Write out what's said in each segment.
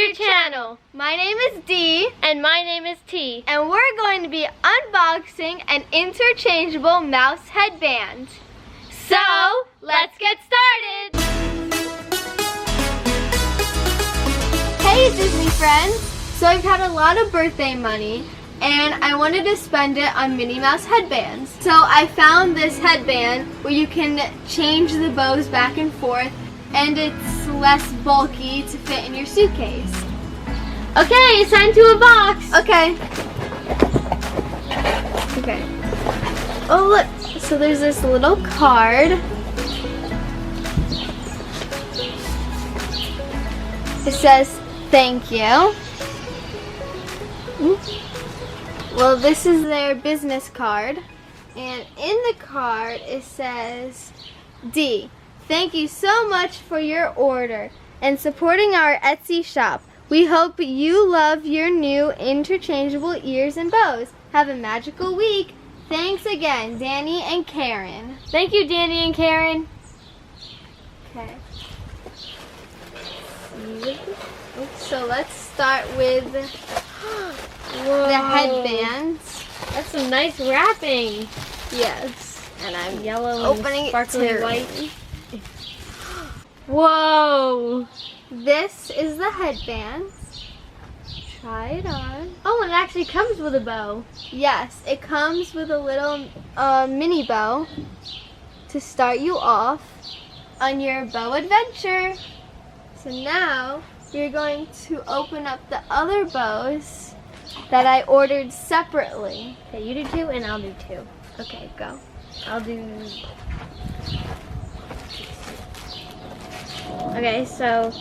your channel. My name is Dee. And my name is T. And we're going to be unboxing an interchangeable mouse headband. So, let's get started. Hey Disney friends! So I've had a lot of birthday money and I wanted to spend it on Minnie Mouse headbands. So I found this headband where you can change the bows back and forth and it's less bulky to fit in your suitcase. Okay, it's time to unbox. Okay. Okay. Oh look, so there's this little card. It says, thank you. Well, this is their business card. And in the card, it says, D, thank you so much for your order and supporting our Etsy shop. We hope you love your new interchangeable ears and bows. Have a magical week. Thanks again, Danny and Karen. Thank you, Danny and Karen. Okay. So let's start with the headbands. That's some nice wrapping. Yes. And I'm Yellow opening and sparkly it too. white. Whoa! This is the headband. Try it on. Oh, and it actually comes with a bow. Yes, it comes with a little mini bow to start you off on your bow adventure. So now you're going to open up the other bows that I ordered separately. Okay, you do two and I'll do two. Okay, go. I'll do... Okay, so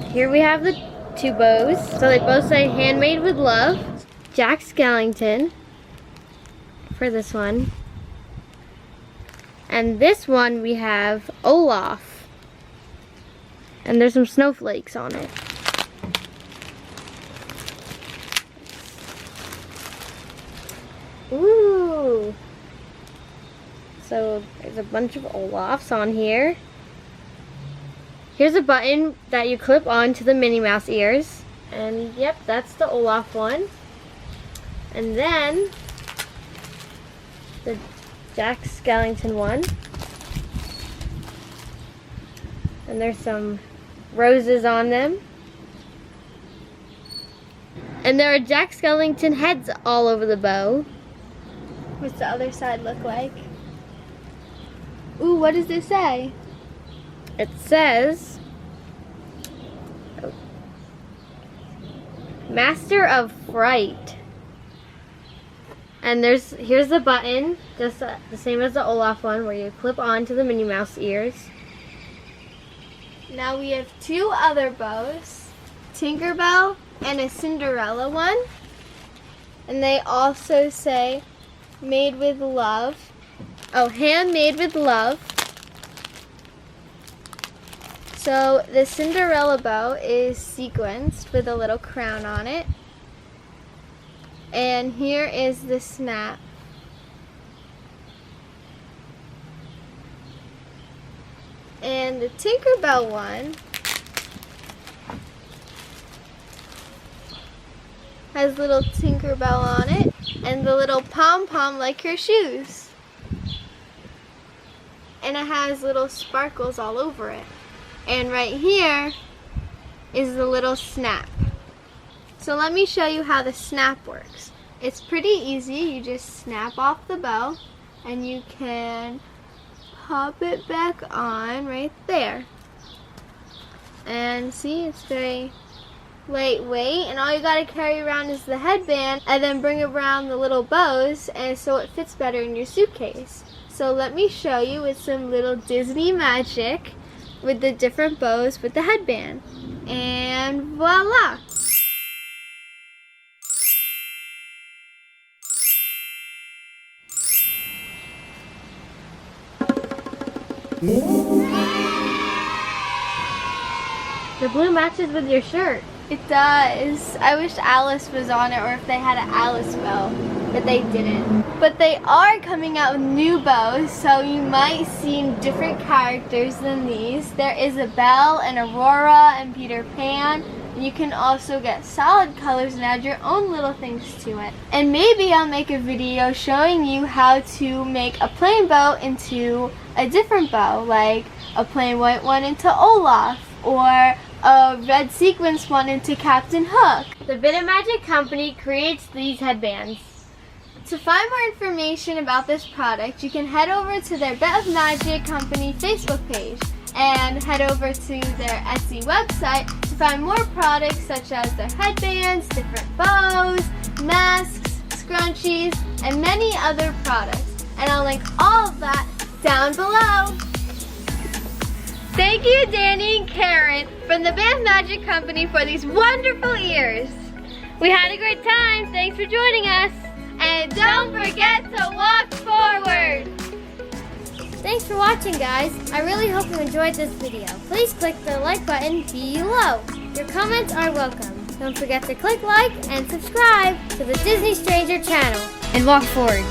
here we have the two bows. So they both say handmade with love. Jack Skellington for this one. And this one we have Olaf. And there's some snowflakes on it. Ooh. So there's a bunch of Olafs on here. Here's a button that you clip on to the Minnie Mouse ears. And yep, that's the Olaf one. And then the Jack Skellington one. And there's some roses on them. And there are Jack Skellington heads all over the bow. What's the other side look like? Ooh, what does this say? It says Master of Fright. And here's the button, just the same as the Olaf one, where you clip on to the Minnie Mouse ears. Now we have two other bows, Tinkerbell and a Cinderella one. And they also say made with love. Oh, handmade with love. So the Cinderella bow is sequenced with a little crown on it. And here is the snap. And the Tinkerbell one has little Tinkerbell on it and the little pom-pom like her shoes. And it has little sparkles all over it. And right here is the little snap. So let me show you how the snap works. It's pretty easy. You just snap off the bow and you can pop it back on right there. And see, it's very lightweight, and all you gotta carry around is the headband and then bring around the little bows and so it fits better in your suitcase. So let me show you with some little Disney magic with the different bows with the headband. And voila! The blue matches with your shirt. It does. I wish Alice was on it, or if they had an Alice bow, but they didn't. But they are coming out with new bows, so you might see different characters than these. There is a Belle and Aurora and Peter Pan, you can also get solid colors and add your own little things to it. And maybe I'll make a video showing you how to make a plain bow into a different bow, like a plain white one into Olaf, or a red sequence one into Captain Hook. The Bit of Magic company creates these headbands. To find more information about this product, you can head over to their Bit of Magic company Facebook page and head over to their Etsy website to find more products such as their headbands, different bows, masks, scrunchies, and many other products. And I'll link all of that down below. Thank you, Danny and Karen from the Bit of Magic company for these wonderful ears. We had a great time. Thanks for joining us. And don't forget to walk forward. Thanks for watching, guys. I really hope you enjoyed this video. Please click the like button below. Your comments are welcome. Don't forget to click like and subscribe to the Disney Stranger channel. And walk forward.